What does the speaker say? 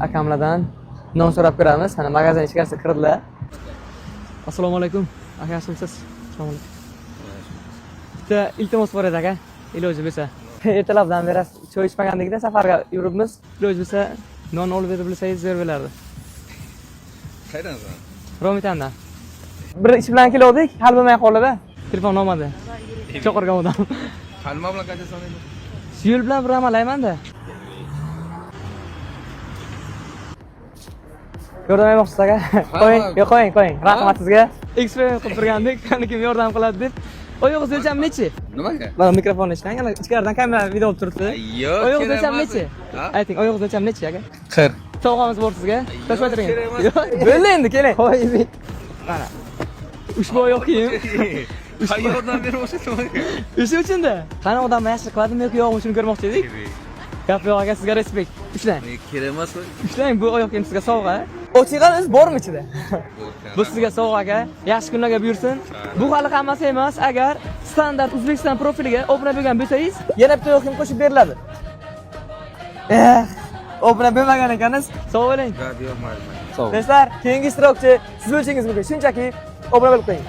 akamlardan non so'rab ko'ramiz. Mana magazin ichkarisiga kirdilar. Assalomu alaykum. Aka yaxshimisiz? Assalomu alaykum. Bitta iltimos bor edi aka. Iloji bo'lsa. Ertalabdan beri choy ichmaganligida safarga yuribmiz. Iloji bo'lsa non olib berib bilsangiz zo'r bo'lardi. Qayerdan? Romitandan. Bir ish bilan keldik, hal bo'lmay qoldi. Telefon olmadi. Chaqirgan odam. Qalma bilan qancha so'raydi? Yo'l bilan bir amallaymanda. Yordamlaymoqchisiz aka? Qo'ying. Rahmat sizga. Eksperiment qilib turgandik, qani kim yordam qiladi deb. Oyog'ingiz o'lchami nechi? Nimaga? Mana mikrofonni ishlang, yana ichkaridan kamera video olib turibdi. Yo'q. Oyog'ingiz o'lchami nechi? Ayting, oyog'ingiz o'lchami nechi aka? 40. Sovg'amiz bor sizga. Tashlab turing. Bo'ldi endi, keling. Qo'ying. Mana. Ushbu oyoq kiyim. Qayerdan berib o'shaman? O'sha uchunda. Qani odamni yaxshi qiladimi yoki yo'qmi shuni ko'rmoqchi edik. Gap yo'q aka, sizga respekt. Ushlang. Kerak emasmi? Ushlang, bu oyoq kiyim sizga sovg'a. Ochiqaliz bormi ichida? Bu sizga sovg'a aka. Yaxshi kunlarga buyursin. Bu hali hammasi emas. Agar standart O'zbekiston profiliga obuna bo'lgan bo'lsangiz, yana bitta oyoq kiyim qo'shib beriladi. Obuna bo'lmagan ekansiz. Sog' bo'ling. Sog'. Do'stlar, keyingi ishtirokchi siz bo'lishingiz mumkin. Shunchaki obuna bo'lib qo'ying.